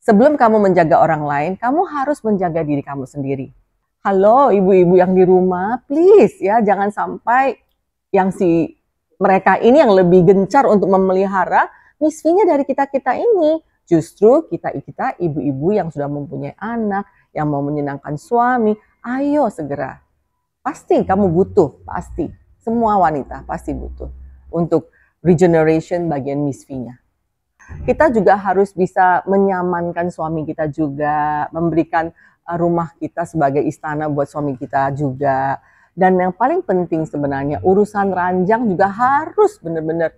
Sebelum kamu menjaga orang lain, kamu harus menjaga diri kamu sendiri. Halo ibu-ibu yang di rumah, please ya jangan sampai yang mereka ini yang lebih gencar untuk memelihara misfinya dari kita-kita ini. Justru kita ibu-ibu yang sudah mempunyai anak, yang mau menyenangkan suami, ayo segera. Pasti kamu butuh, pasti. Semua wanita pasti butuh untuk regeneration bagian misfinya. Kita juga harus bisa menyamankan suami kita juga, memberikan rumah kita sebagai istana buat suami kita juga. Dan yang paling penting sebenarnya urusan ranjang juga harus benar-benar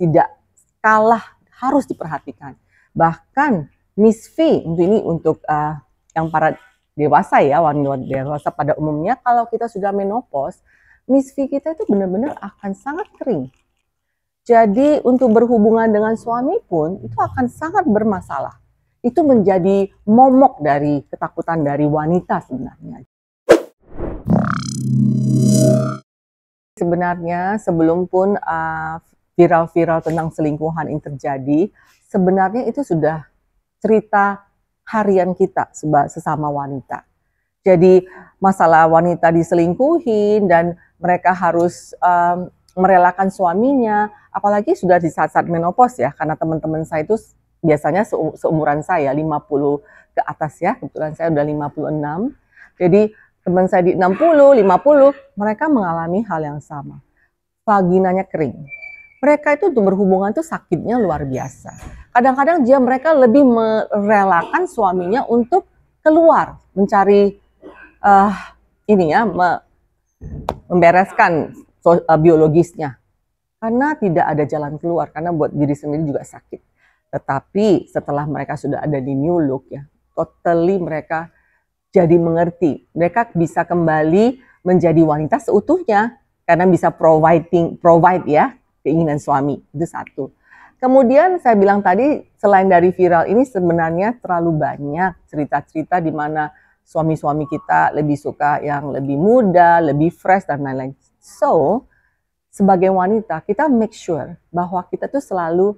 tidak kalah, harus diperhatikan. Bahkan misfi untuk yang para dewasa ya, wanita dewasa pada umumnya, kalau kita sudah menopause, misfi kita itu benar-benar akan sangat kering. Jadi untuk berhubungan dengan suami pun itu akan sangat bermasalah. Itu menjadi momok dari ketakutan dari wanita sebenarnya. Sebenarnya sebelum pun viral-viral tentang selingkuhan ini terjadi, sebenarnya itu sudah cerita harian kita sesama wanita. Jadi masalah wanita diselingkuhin dan mereka harus merelakan suaminya, apalagi sudah di saat-saat menopause ya, karena teman-teman saya itu biasanya seumuran saya, 50 ke atas ya, kebetulan saya udah 56. Jadi teman saya di 60, 50, mereka mengalami hal yang sama. Vaginanya kering. Mereka itu untuk berhubungan itu sakitnya luar biasa. Kadang-kadang mereka lebih merelakan suaminya untuk keluar, mencari membereskan biologisnya. Karena tidak ada jalan keluar, karena buat diri sendiri juga sakit. Tetapi setelah mereka sudah ada di new look ya, totally mereka jadi mengerti. Mereka bisa kembali menjadi wanita seutuhnya karena bisa provide ya keinginan suami. Itu satu. Kemudian saya bilang tadi selain dari viral ini sebenarnya terlalu banyak cerita-cerita di mana suami-suami kita lebih suka yang lebih muda, lebih fresh dan lain-lain. So, sebagai wanita kita make sure bahwa kita tuh selalu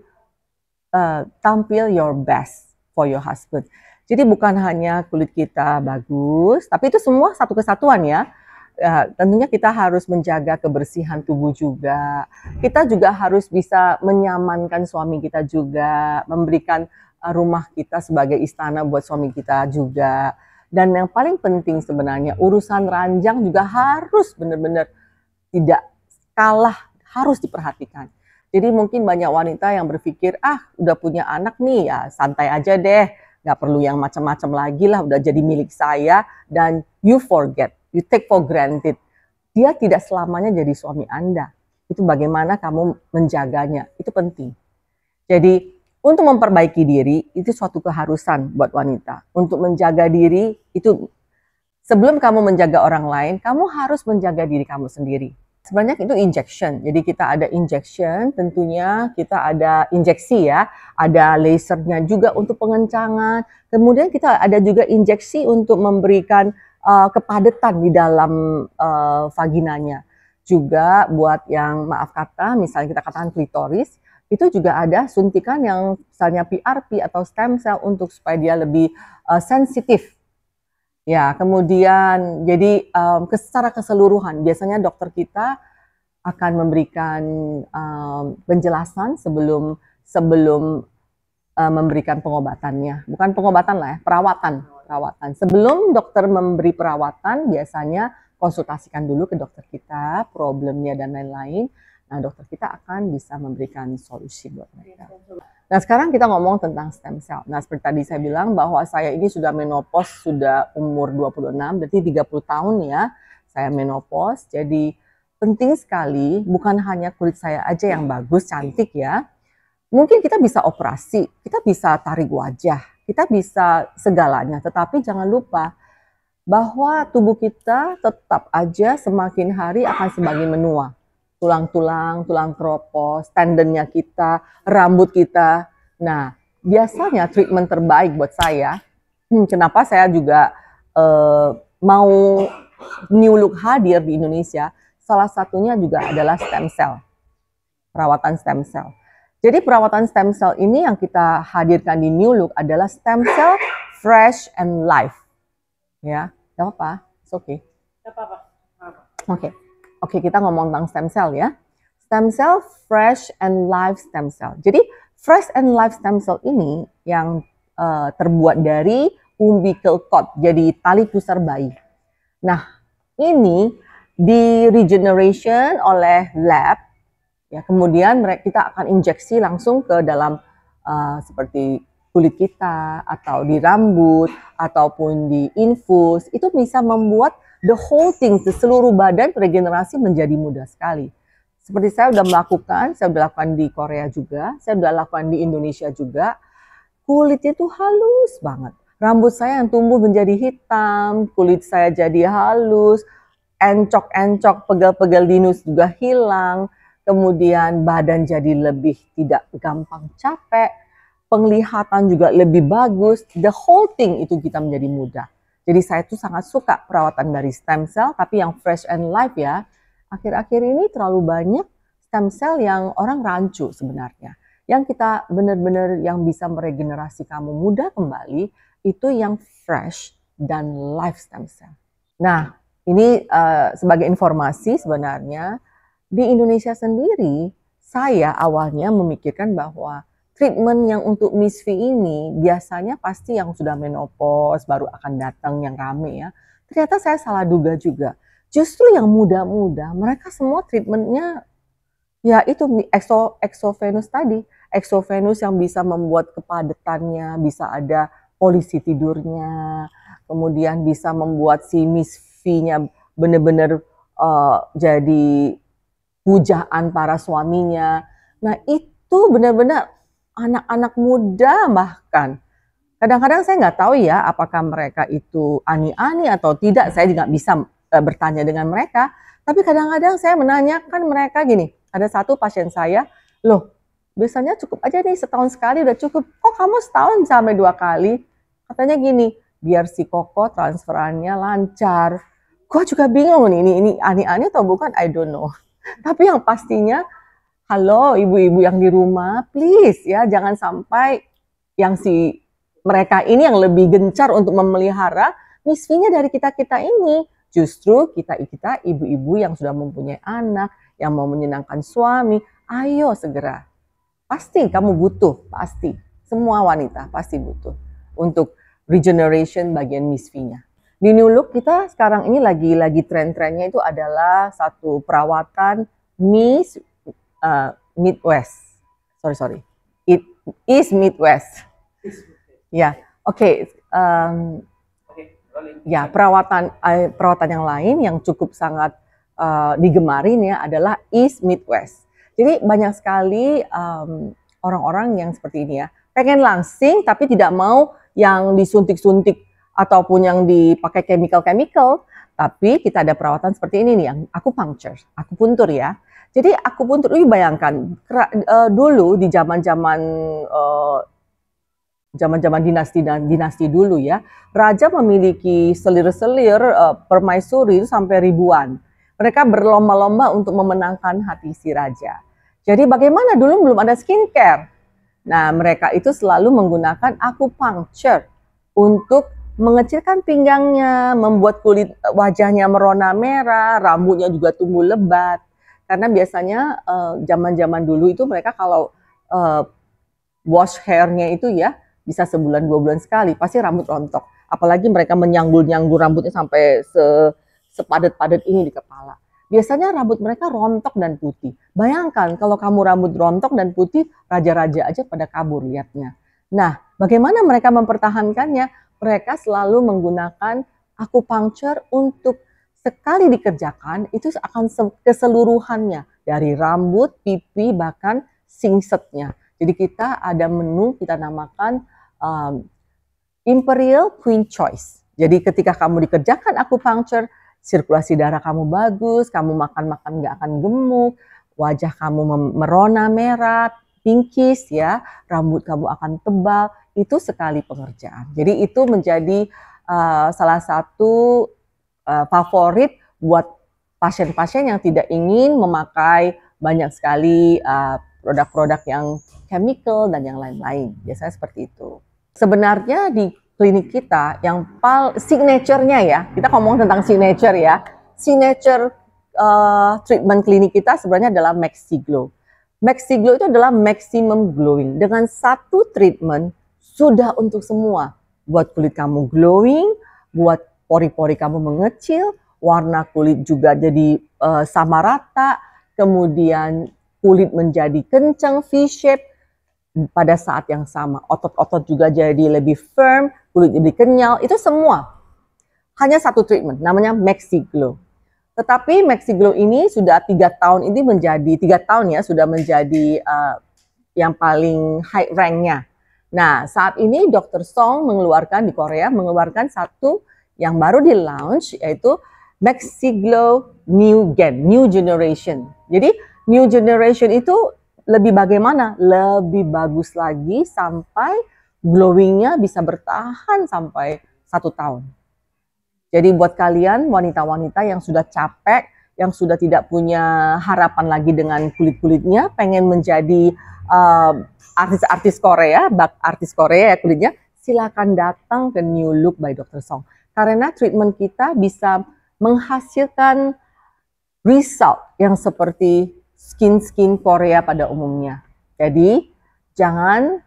tampil your best for your husband. Jadi bukan hanya kulit kita bagus, tapi itu semua satu kesatuan ya. Tentunya kita harus menjaga kebersihan tubuh juga. Kita juga harus bisa menyamankan suami kita juga, memberikan rumah kita sebagai istana buat suami kita juga. Dan yang paling penting sebenarnya urusan ranjang juga harus benar-benar tidak kalah, harus diperhatikan. Jadi mungkin banyak wanita yang berpikir, udah punya anak nih ya santai aja deh, nggak perlu yang macam-macam lagi lah, udah jadi milik saya, dan you forget, you take for granted. Dia tidak selamanya jadi suami Anda. Itu bagaimana kamu menjaganya, itu penting. Jadi untuk memperbaiki diri, itu suatu keharusan buat wanita. Untuk menjaga diri, itu sebelum kamu menjaga orang lain, kamu harus menjaga diri kamu sendiri. Sebenarnya itu injection, jadi kita ada injection, tentunya kita ada injeksi ya, ada lasernya juga untuk pengencangan, kemudian kita ada juga injeksi untuk memberikan kepadatan di dalam vaginanya. Juga buat yang maaf kata, misalnya kita katakan klitoris, itu juga ada suntikan yang misalnya PRP atau stem cell untuk supaya dia lebih sensitif. Ya, kemudian jadi secara keseluruhan biasanya dokter kita akan memberikan penjelasan sebelum memberikan pengobatannya. Bukan pengobatan lah ya, perawatan. Sebelum dokter memberi perawatan biasanya konsultasikan dulu ke dokter kita, problemnya dan lain-lain. Nah, dokter kita akan bisa memberikan solusi buat mereka. Nah, sekarang kita ngomong tentang stem cell. Nah, seperti tadi saya bilang bahwa saya ini sudah menopause, sudah umur 26, berarti 30 tahun ya, saya menopause. Jadi, penting sekali, bukan hanya kulit saya aja yang bagus, cantik ya. Mungkin kita bisa operasi, kita bisa tarik wajah, kita bisa segalanya. Tetapi jangan lupa bahwa tubuh kita tetap aja semakin hari akan semakin menua. Tulang-tulang, tulang keropos, tendonnya kita, rambut kita. Nah, biasanya treatment terbaik buat saya, kenapa saya juga mau New Look hadir di Indonesia, salah satunya juga adalah stem cell, perawatan stem cell. Jadi perawatan stem cell ini yang kita hadirkan di New Look adalah stem cell fresh and live. Ya, gak apa-apa, it's okay. Gak apa-apa. Oke, kita ngomong tentang stem cell ya. Stem cell fresh and live stem cell. Jadi fresh and live stem cell ini yang terbuat dari umbilical cord, jadi tali pusar bayi. Nah, ini di regeneration oleh lab, ya kemudian kita akan injeksi langsung ke dalam seperti kulit kita atau di rambut ataupun di infus, itu bisa membuat the whole thing, seluruh badan regenerasi menjadi mudah sekali. Seperti saya sudah lakukan di Korea juga, saya sudah lakukan di Indonesia juga. Kulitnya itu halus banget. Rambut saya yang tumbuh menjadi hitam, kulit saya jadi halus, encok-encok, pegel-pegel dinus juga hilang, kemudian badan jadi lebih tidak gampang capek, penglihatan juga lebih bagus, the whole thing itu kita menjadi mudah. Jadi saya tuh sangat suka perawatan dari stem cell, tapi yang fresh and live ya. Akhir-akhir ini terlalu banyak stem cell yang orang rancu sebenarnya. Yang kita benar-benar yang bisa meregenerasi kamu mudah kembali, itu yang fresh dan live stem cell. Nah, ini sebagai informasi sebenarnya, di Indonesia sendiri, saya awalnya memikirkan bahwa treatment yang untuk Miss V ini biasanya pasti yang sudah menopause baru akan datang yang rame ya. Ternyata saya salah duga juga. Justru yang muda-muda, mereka semua treatmentnya ya itu exovenous tadi. Exovenous yang bisa membuat kepadatannya, bisa ada polisi tidurnya, kemudian bisa membuat si Miss V-nya benar-benar jadi pujaan para suaminya. Nah itu benar-benar anak-anak muda bahkan. Kadang-kadang saya nggak tahu ya apakah mereka itu ani-ani atau tidak, saya juga bisa bertanya dengan mereka. Tapi kadang-kadang saya menanyakan mereka gini, ada satu pasien saya, loh biasanya cukup aja nih setahun sekali udah cukup, kok kamu setahun sampai 2 kali? Katanya gini, biar si Koko transferannya lancar. Gue juga bingung nih, ini ani-ani atau bukan, I don't know. Tapi yang pastinya, halo ibu-ibu yang di rumah, please ya jangan sampai yang si mereka ini yang lebih gencar untuk memelihara Miss V-nya dari kita-kita ini. Justru kita ibu-ibu yang sudah mempunyai anak, yang mau menyenangkan suami, ayo segera. Pasti kamu butuh, pasti. Semua wanita pasti butuh untuk regeneration bagian Miss V-nya. Di New Look kita sekarang ini lagi tren-trennya itu adalah satu perawatan Miss Midwest. Sorry. It is Midwest. Ya, oke. Ya, perawatan yang lain yang cukup sangat digemarin ya adalah East Midwest. Jadi banyak sekali orang-orang yang seperti ini ya, pengen langsing tapi tidak mau yang disuntik-suntik ataupun yang dipakai chemical-chemical, tapi kita ada perawatan seperti ini nih, yang akupuntur ya. Jadi akupuntur ini bayangkan dulu di zaman-zaman dinasti dulu ya, raja memiliki selir-selir permaisuri itu sampai ribuan. Mereka berlomba-lomba untuk memenangkan hati si raja. Jadi bagaimana dulu belum ada skincare. Nah mereka itu selalu menggunakan akupuncture untuk mengecilkan pinggangnya, membuat kulit wajahnya merona merah, rambutnya juga tumbuh lebat. Karena biasanya zaman-zaman dulu itu mereka kalau wash hair-nya itu ya bisa sebulan 2 bulan sekali, pasti rambut rontok. Apalagi mereka menyanggul-nyanggul rambutnya sampai sepadat-padat ini di kepala. Biasanya rambut mereka rontok dan putih. Bayangkan kalau kamu rambut rontok dan putih, raja-raja aja pada kabur lihatnya. Nah, bagaimana mereka mempertahankannya? Mereka selalu menggunakan akupuncture untuk sekali dikerjakan, itu akan keseluruhannya. Dari rambut, pipi, bahkan singsetnya. Jadi kita ada menu kita namakan Imperial Queen Choice. Jadi ketika kamu dikerjakan akupuncture, sirkulasi darah kamu bagus, kamu makan-makan nggak akan gemuk, wajah kamu merona merah, pinkish ya, rambut kamu akan tebal, itu sekali pengerjaan. Jadi itu menjadi salah satu favorit buat pasien-pasien yang tidak ingin memakai banyak sekali produk-produk yang chemical dan yang lain-lain. Biasanya seperti itu. Sebenarnya di klinik kita yang signature-nya ya, kita ngomong tentang signature ya. Signature treatment klinik kita sebenarnya adalah Maxiglow. Maxiglow itu adalah maximum glowing. Dengan satu treatment sudah untuk semua. Buat kulit kamu glowing, buat pori-pori kamu mengecil, warna kulit juga jadi sama rata, kemudian kulit menjadi kencang, V-shape pada saat yang sama. Otot-otot juga jadi lebih firm, kulit lebih kenyal, itu semua. Hanya satu treatment, namanya Maxiglow. Tetapi Maxiglow ini sudah 3 tahun ini menjadi, 3 tahun ya, sudah menjadi yang paling high rank-nya. Nah, saat ini Dr. Song mengeluarkan di Korea, mengeluarkan satu yang baru di launch, yaitu Maxiglow New Gen, New Generation. Jadi New Generation itu lebih bagaimana? Lebih bagus lagi sampai glowingnya bisa bertahan sampai 1 tahun. Jadi buat kalian wanita-wanita yang sudah capek, yang sudah tidak punya harapan lagi dengan kulit-kulitnya, pengen menjadi artis-artis Korea, artis Korea ya kulitnya, silakan datang ke New Look by Dr. Song. Karena treatment kita bisa menghasilkan result yang seperti skin Korea pada umumnya. Jadi jangan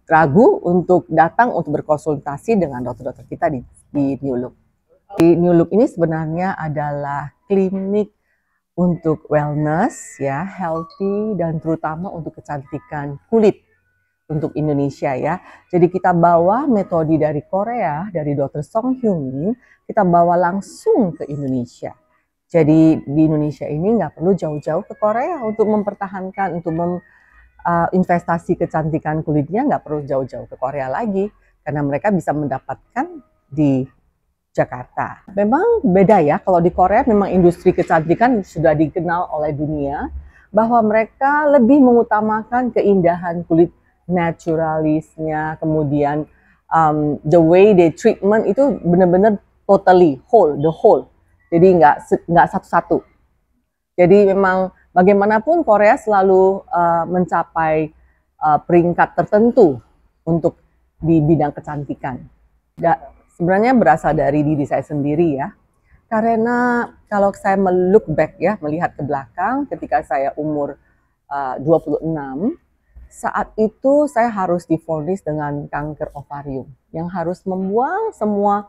ragu untuk datang untuk berkonsultasi dengan dokter-dokter kita di New Look. Di New Look ini sebenarnya adalah klinik untuk wellness, ya, healthy, dan terutama untuk kecantikan kulit untuk Indonesia ya. Jadi kita bawa metode dari Korea, dari Dr. Song Hyung-min, kita bawa langsung ke Indonesia. Jadi di Indonesia ini nggak perlu jauh-jauh ke Korea untuk mempertahankan, untuk investasi kecantikan kulitnya nggak perlu jauh-jauh ke Korea lagi, karena mereka bisa mendapatkan di Jakarta. Memang beda ya, kalau di Korea memang industri kecantikan sudah dikenal oleh dunia, bahwa mereka lebih mengutamakan keindahan kulit naturalisnya, kemudian the way they treatment itu benar-benar totally whole, the whole. Jadi nggak satu-satu. Jadi memang bagaimanapun Korea selalu mencapai peringkat tertentu untuk di bidang kecantikan. Sebenarnya berasal dari diri saya sendiri ya. Karena kalau saya look back ya, melihat ke belakang ketika saya umur 26, saat itu saya harus divonis dengan kanker ovarium yang harus membuang semua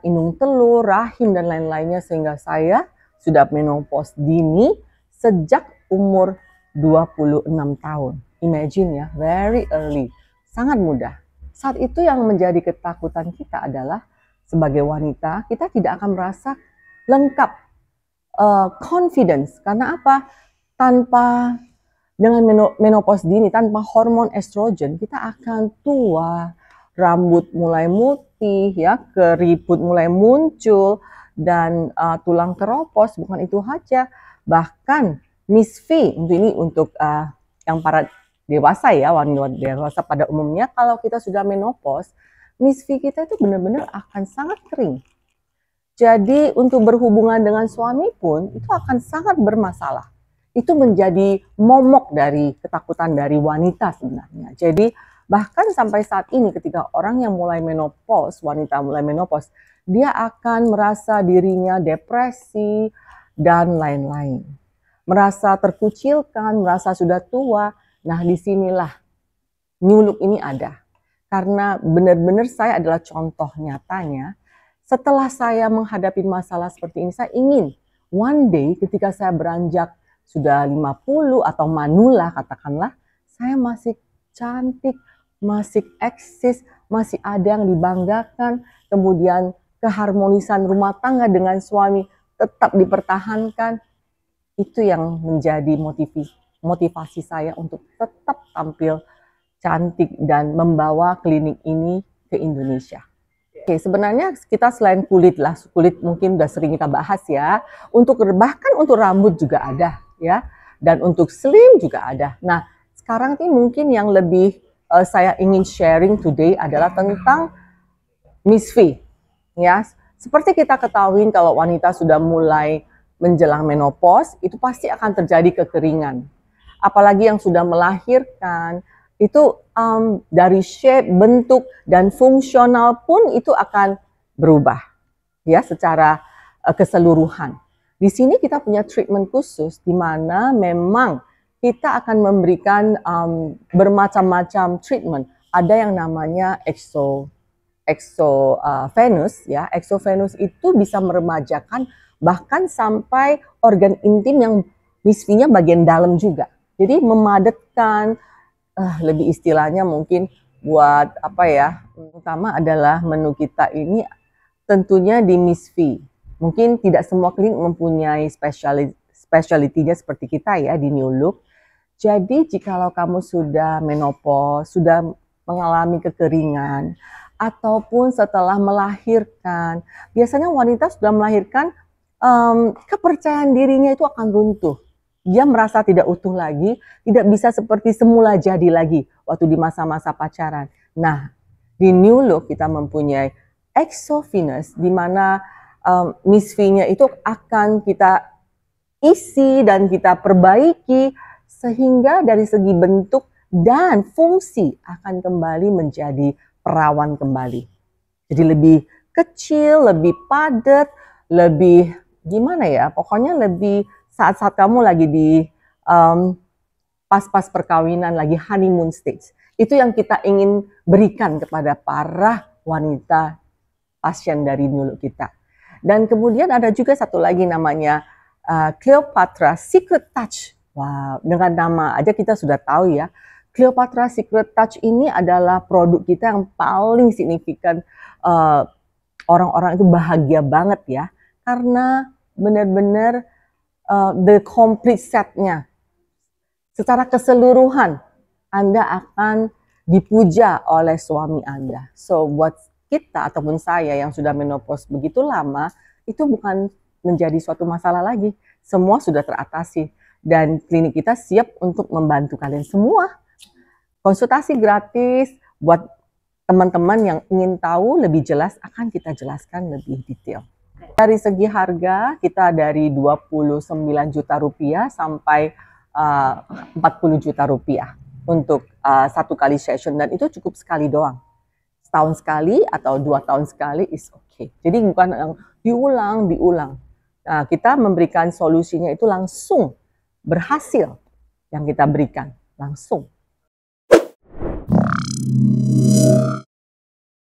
inung telur, rahim dan lain-lainnya, sehingga saya sudah menopause dini sejak umur 26 tahun. Imagine ya, very early, sangat mudah. Saat itu yang menjadi ketakutan kita adalah sebagai wanita, kita tidak akan merasa lengkap, confidence. Karena apa? Tanpa, dengan menopause dini, tanpa hormon estrogen, kita akan tua, rambut mulai putih, ya, keriput mulai muncul, dan tulang keropos. Bukan itu saja, bahkan Miss V, untuk yang para dewasa ya, wanita dewasa pada umumnya, kalau kita sudah menopause, Miss V kita itu benar-benar akan sangat kering. Jadi untuk berhubungan dengan suami pun itu akan sangat bermasalah. Itu menjadi momok dari ketakutan dari wanita sebenarnya. Jadi bahkan sampai saat ini ketika orang yang mulai menopause, wanita mulai menopause, dia akan merasa dirinya depresi dan lain-lain. Merasa terkucilkan, merasa sudah tua. Nah, disinilah New Look ini ada. Karena benar-benar saya adalah contoh nyatanya. Setelah saya menghadapi masalah seperti ini, saya ingin one day ketika saya beranjak sudah 50 atau manula katakanlah, saya masih cantik, masih eksis, masih ada yang dibanggakan, kemudian keharmonisan rumah tangga dengan suami tetap dipertahankan. Itu yang menjadi motivasi saya untuk tetap tampil cantik dan membawa klinik ini ke Indonesia. Oke, sebenarnya kita selain kulit mungkin udah sering kita bahas ya. Bahkan untuk rambut juga ada ya, dan untuk slim juga ada. Nah, sekarang ini mungkin yang lebih saya ingin sharing today adalah tentang Miss V. Ya, seperti kita ketahui kalau wanita sudah mulai menjelang menopause, itu pasti akan terjadi kekeringan. apalagi yang sudah melahirkan, itu dari shape, bentuk, dan fungsional pun itu akan berubah ya secara keseluruhan. Di sini kita punya treatment khusus di mana memang kita akan memberikan bermacam-macam treatment. Ada yang namanya exovenous ya. Exovenous itu bisa meremajakan bahkan sampai organ intim yang misfinya bagian dalam juga. Jadi memadatkan, lebih istilahnya mungkin buat apa ya, utama adalah menu kita ini tentunya di misfi. Mungkin tidak semua klinik mempunyai specialty-nya seperti kita ya di New Look. Jadi jikalau kamu sudah menopause, sudah mengalami kekeringan, ataupun setelah melahirkan, biasanya wanita sudah melahirkan, kepercayaan dirinya itu akan runtuh. Dia merasa tidak utuh lagi, tidak bisa seperti semula jadi lagi waktu di masa-masa pacaran. Nah, di New Look kita mempunyai exovenous, di mana misfinya itu akan kita isi dan kita perbaiki sehingga dari segi bentuk dan fungsi akan kembali menjadi perawan kembali. Jadi lebih kecil, lebih padat, lebih gimana ya, pokoknya lebih saat-saat kamu lagi di pas-pas perkawinan, lagi honeymoon stage. Itu yang kita ingin berikan kepada para wanita pasien dari New Look kita. Dan kemudian ada juga satu lagi namanya Cleopatra Secret Touch. Wow, dengan nama aja kita sudah tahu ya. Cleopatra Secret Touch ini adalah produk kita yang paling signifikan. Orang-orang itu bahagia banget ya. Karena benar-benar the complete setnya. Secara keseluruhan Anda akan dipuja oleh suami Anda. So buat kita ataupun saya yang sudah menopause begitu lama, itu bukan menjadi suatu masalah lagi. Semua sudah teratasi dan klinik kita siap untuk membantu kalian semua. Konsultasi gratis buat teman-teman yang ingin tahu lebih jelas akan kita jelaskan lebih detail. Dari segi harga kita dari 29 juta rupiah sampai 40 juta rupiah untuk satu kali session dan itu cukup sekali doang. Setahun sekali atau 2 tahun sekali is okay. Jadi bukan yang diulang. Nah, kita memberikan solusinya itu langsung berhasil yang kita berikan langsung.